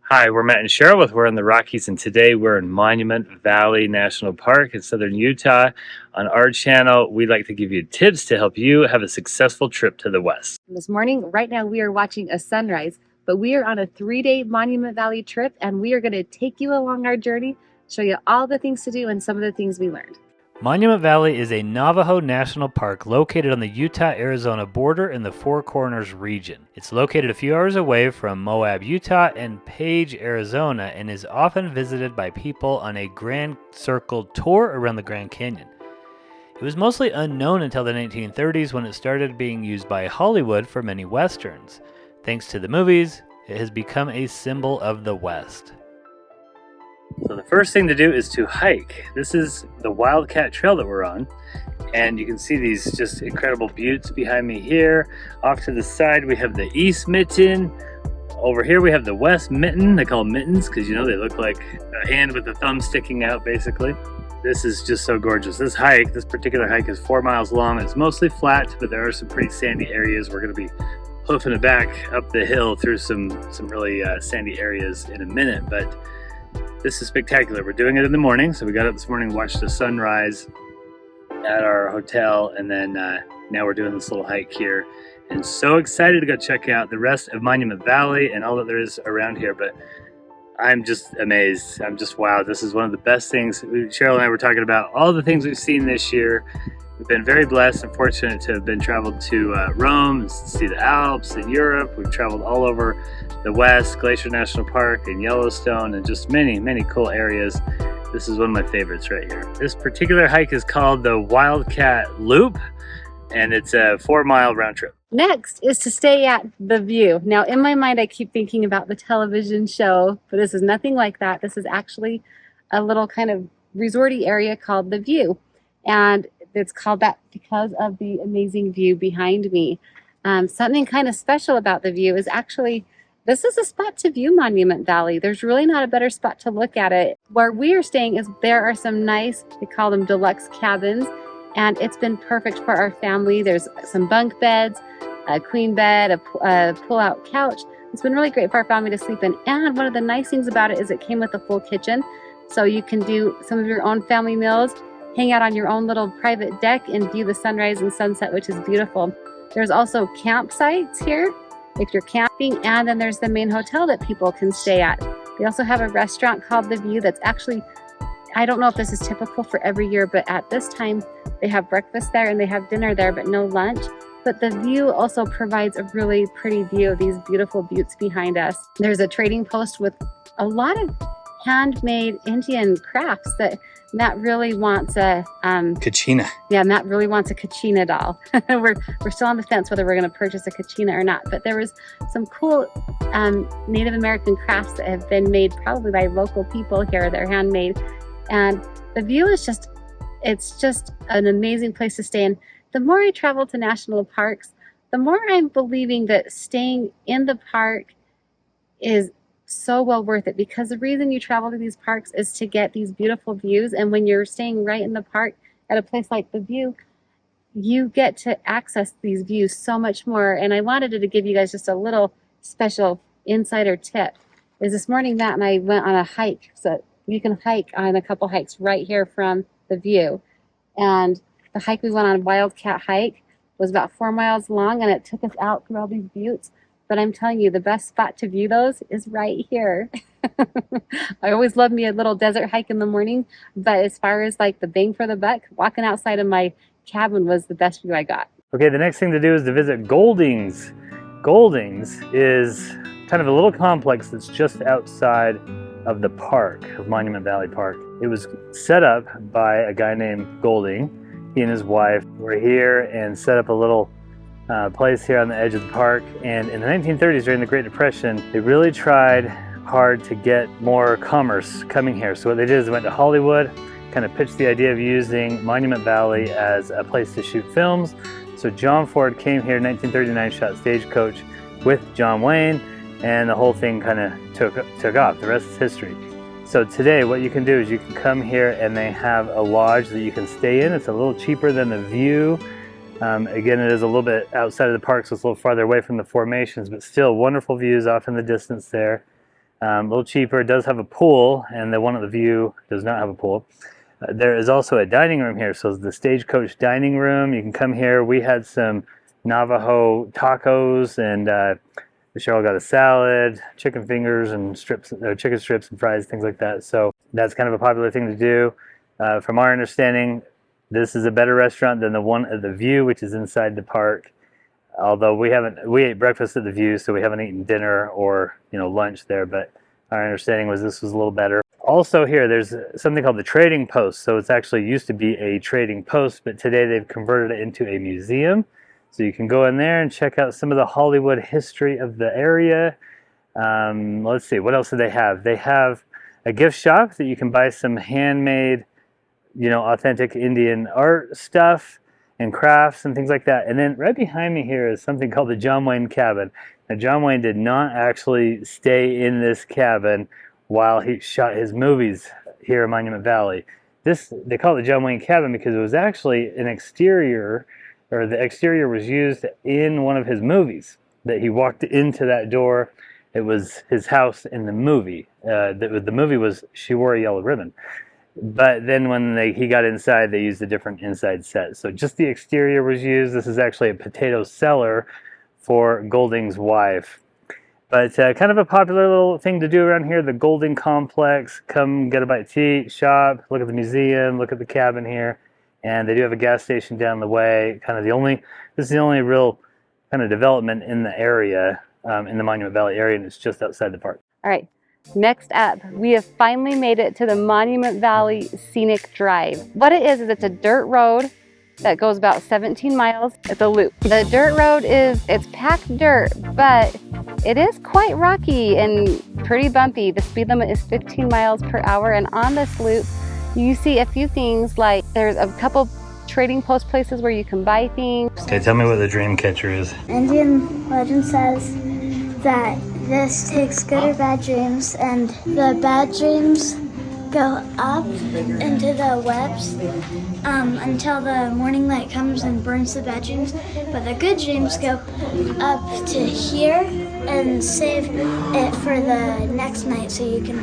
Hi, we're Matt and Cheryl with We're in the Rockies, and today we're in Monument Valley National Park in southern Utah. On our channel, we like to give you tips to help you have a successful trip to the West. This morning, right now, we are watching a sunrise, but we are on a 3-day Monument Valley trip, and we are going to take you along our journey, show you all the things to do and some of the things we learned. Monument Valley is a Navajo National Park located on the Utah-Arizona border in the Four Corners region. It's located a few hours away from Moab, Utah and Page, Arizona, and is often visited by people on a Grand Circle tour around the Grand Canyon. It was mostly unknown until the 1930s when it started being used by Hollywood for many westerns. Thanks to the movies, it has become a symbol of the West. So the first thing to do is to hike. This is the Wildcat Trail that we're on, and you can see these just incredible buttes behind me here. Off to the side we have the East Mitten. Over here we have the West Mitten. They call them mittens because you know they look like a hand with a thumb sticking out basically. This is just so gorgeous. This particular hike is 4 miles long. It's mostly flat, but there are some pretty sandy areas. We're going to be hoofing it back up the hill through some really sandy areas in a minute, but this is spectacular. We're doing it in the morning, so we got up this morning, watched the sunrise at our hotel, and then now we're doing this little hike here. And so excited to go check out the rest of Monument Valley and all that there is around here, but I'm just amazed. I'm just wowed. This is one of the best things. Cheryl and I were talking about all the things we've seen this year. We've been very blessed and fortunate to have been traveled to Rome, and see the Alps in Europe. We've traveled all over the West, Glacier National Park and Yellowstone, and just many, many cool areas. This is one of my favorites right here. This particular hike is called the Wildcat Loop, and it's a 4-mile round trip. Next is to stay at the View. Now, in my mind, I keep thinking about the television show, but this is nothing like that. This is actually a little kind of resorty area called the View, and it's called that because of the amazing view behind me. Something kind of special about the View is actually, this is a spot to view Monument Valley. There's really not a better spot to look at it. Where we are staying is there are some nice, they call them deluxe cabins, and it's been perfect for our family. There's some bunk beds, a queen bed, a pull-out couch. It's been really great for our family to sleep in. And one of the nice things about it is it came with a full kitchen, so you can do some of your own family meals, hang out on your own little private deck and view the sunrise and sunset, which is beautiful. There's also campsites here if you're camping, and then there's the main hotel that people can stay at. They also have a restaurant called The View that's actually, I don't know if this is typical for every year, but at this time they have breakfast there and they have dinner there, but no lunch. But The View also provides a really pretty view of these beautiful buttes behind us. There's a trading post with a lot of handmade Indian crafts that Matt really wants a Kachina. Yeah, Matt really wants a Kachina doll. we're still on the fence whether we're going to purchase a Kachina or not, but there was some cool Native American crafts that have been made probably by local people here. They're handmade, and The View is it's just an amazing place to stay in. The more I travel to national parks, the more I'm believing that staying in the park is so well worth it, because the reason you travel to these parks is to get these beautiful views, and when you're staying right in the park at a place like The View, you get to access these views so much more. And I wanted to give you guys just a little special insider tip. Is this morning Matt and I went on a hike, so you can hike on a couple hikes right here from The View, and the hike we went on, Wildcat Hike, was about 4 miles long, and it took us out through all these buttes. But I'm telling you, the best spot to view those is right here. I always love me a little desert hike in the morning, but as far as like the bang for the buck, walking outside of my cabin was the best view I got. Okay, the next thing to do is to visit Goulding's. Goulding's is kind of a little complex that's just outside of the park, of Monument Valley Park. It was set up by a guy named Goulding. He and his wife were here and set up a little place here on the edge of the park. And in the 1930s, during the Great Depression, they really tried hard to get more commerce coming here. So what they did is they went to Hollywood, kind of pitched the idea of using Monument Valley as a place to shoot films. So John Ford came here in 1939, shot Stagecoach with John Wayne, and the whole thing kind of took off. The rest is history. So today what you can do is you can come here and they have a lodge that you can stay in. It's a little cheaper than the View. Again, it is a little bit outside of the park, so it's a little farther away from the formations, but still wonderful views off in the distance there. A little cheaper. It does have a pool, and the one at the View does not have a pool. There is also a dining room here, so it's the Stagecoach dining room. You can come here. We had some Navajo tacos, and Cheryl got a salad, chicken fingers, and chicken strips and fries, things like that. So that's kind of a popular thing to do. From our understanding, this is a better restaurant than the one at the View, which is inside the park. Although we ate breakfast at the View, so we haven't eaten dinner or lunch there. But our understanding was this was a little better. Also here, there's something called the Trading Post. So it's actually used to be a trading post, but today they've converted it into a museum. So you can go in there and check out some of the Hollywood history of the area. Let's see, what else do they have? They have a gift shop that you can buy some handmade, authentic Indian art stuff and crafts and things like that. And then right behind me here is something called the John Wayne Cabin. Now, John Wayne did not actually stay in this cabin while he shot his movies here in Monument Valley. They call it the John Wayne Cabin because it was actually an exterior, or the exterior was used in one of his movies. That he walked into that door. It was his house in the movie. The movie was She Wore a Yellow Ribbon. But then when he got inside, they used a different inside set. So just the exterior was used. This is actually a potato cellar for Goulding's wife. But kind of a popular little thing to do around here, the Goulding complex. Come get a bite to eat, shop, look at the museum, look at the cabin here. And they do have a gas station down the way. This is the only real kind of development in the area, in the Monument Valley area, and it's just outside the park. All right, next up, we have finally made it to the Monument Valley Scenic Drive. What it is it's a dirt road that goes about 17 miles. It's a loop. The dirt road it's packed dirt, but it is quite rocky and pretty bumpy. The speed limit is 15 miles per hour, and on this loop, you see a few things, like there's a couple trading post places where you can buy things. Okay, tell me what the dream catcher is. Indian legend says that this takes good or bad dreams, and the bad dreams go up into the webs until the morning light comes and burns the bad dreams. But the good dreams go up to here and save it for the next night, so you can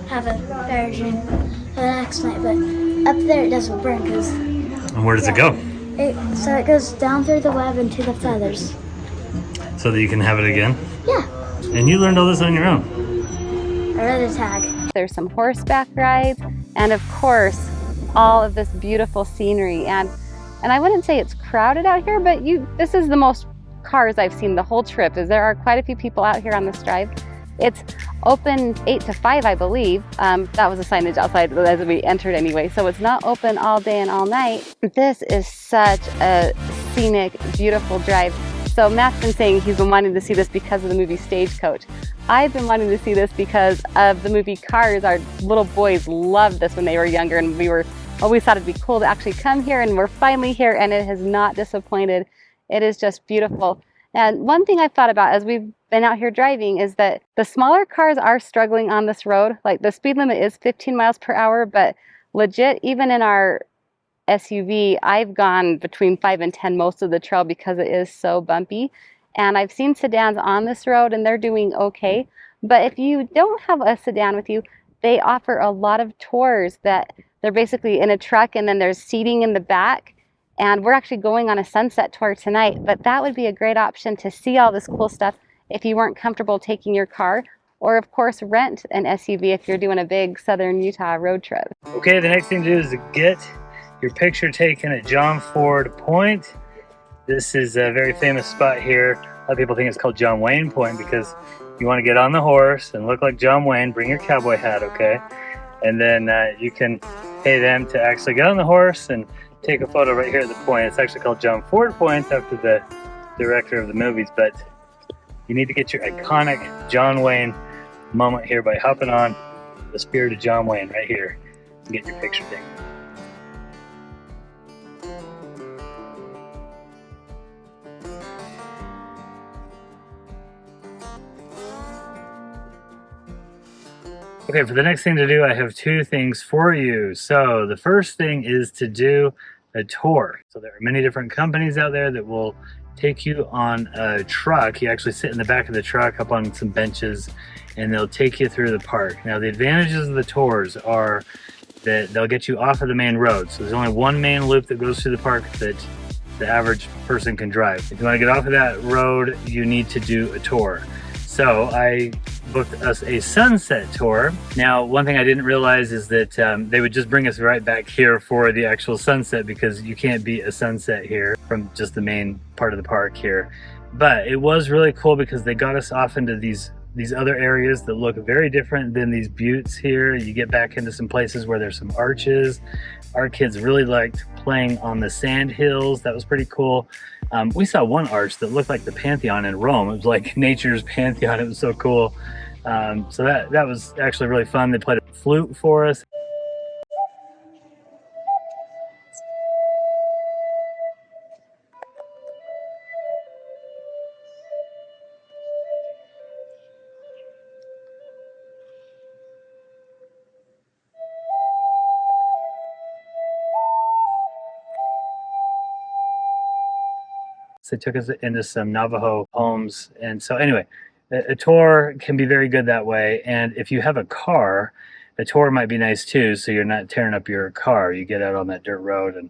have a better dream for the next night. But up there it doesn't burn because. And where does it go? So it goes down through the web into the feathers. So that you can have it again? Yeah. And you learned all this on your own? I read a tag. There's some horseback rides, and of course, all of this beautiful scenery. And I wouldn't say it's crowded out here, but this is the most cars I've seen the whole trip. There are quite a few people out here on this drive. It's open 8 to 5, I believe. That was a signage outside as we entered anyway, so it's not open all day and all night. This is such a scenic, beautiful drive. So Matt's been saying he's been wanting to see this because of the movie Stagecoach. I've been wanting to see this because of the movie Cars. Our little boys loved this when they were younger, and we always thought it'd be cool to actually come here, and we're finally here, and it has not disappointed. It is just beautiful. And one thing I've thought about as we've been out here driving is that the smaller cars are struggling on this road. Like, the speed limit is 15 miles per hour, but legit, even in our SUV, I've gone between 5 and 10 most of the trail because it is so bumpy. And I've seen sedans on this road and they're doing okay. But if you don't have a sedan with you, they offer a lot of tours that they're basically in a truck and then there's seating in the back. And we're actually going on a sunset tour tonight, but that would be a great option to see all this cool stuff if you weren't comfortable taking your car, or of course rent an SUV if you're doing a big southern Utah road trip. Okay, the next thing to do is to get your picture taken at John Ford Point. This is a very famous spot here. A lot of people think it's called John Wayne Point because you want to get on the horse and look like John Wayne, bring your cowboy hat, okay? And then you can pay them to actually get on the horse and take a photo right here at the point. It's actually called John Ford Point after the director of the movies, but you need to get your iconic John Wayne moment here by hopping on the Spirit of John Wayne right here and get your picture taken. Okay, for the next thing to do, I have two things for you. So the first thing is to do a tour. So there are many different companies out there that will take you on a truck. You actually sit in the back of the truck up on some benches, and they'll take you through the park. Now, the advantages of the tours are that they'll get you off of the main road. So there's only one main loop that goes through the park that the average person can drive. If you want to get off of that road, you need to do a tour. So I booked us a sunset tour. Now, one thing I didn't realize is that they would just bring us right back here for the actual sunset, because you can't beat a sunset here from just the main part of the park here. But it was really cool because they got us off into these other areas that look very different than these buttes here. You get back into some places where there's some arches. Our kids really liked playing on the sand hills. That was pretty cool. We saw one arch that looked like the Pantheon in Rome. It was like nature's Pantheon. It was so cool. So that was actually really fun. They played a flute for us. They took us into some Navajo homes. And so anyway, a tour can be very good that way. And if you have a car, a tour might be nice too, so you're not tearing up your car. You get out on that dirt road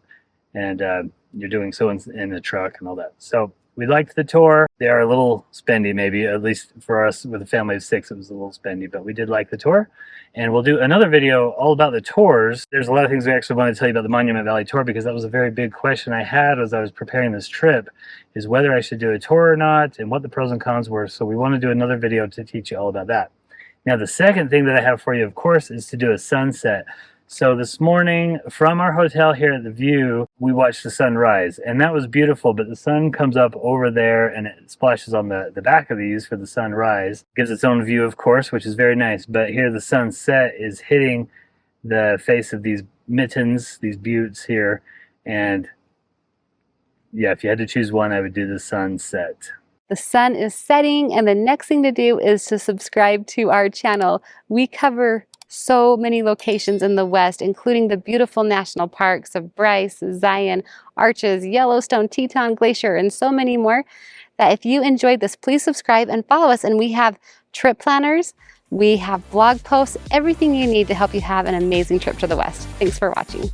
and you're doing so in the truck and all that. So we liked the tour. They are a little spendy, maybe, at least for us with a family of 6, it was a little spendy, but we did like the tour. And we'll do another video all about the tours. There's a lot of things we actually want to tell you about the Monument Valley tour, because that was a very big question I had as I was preparing this trip, is whether I should do a tour or not and what the pros and cons were. So we want to do another video to teach you all about that. Now, the second thing that I have for you, of course, is to do a sunset. So this morning from our hotel here at the View, we watched the sunrise, and that was beautiful, but the sun comes up over there and it splashes on the back of these for the sunrise. Gives its own view, of course, which is very nice, but here the sunset is hitting the face of these mittens, these buttes here, and yeah, if you had to choose one, I would do the sunset. The sun is setting, and the next thing to do is to subscribe to our channel. We cover so many locations in the West, including the beautiful national parks of Bryce, Zion, Arches, Yellowstone, Teton Glacier, and so many more, that if you enjoyed this, please subscribe and follow us. And we have trip planners, we have blog posts, everything you need to help you have an amazing trip to the West. Thanks for watching.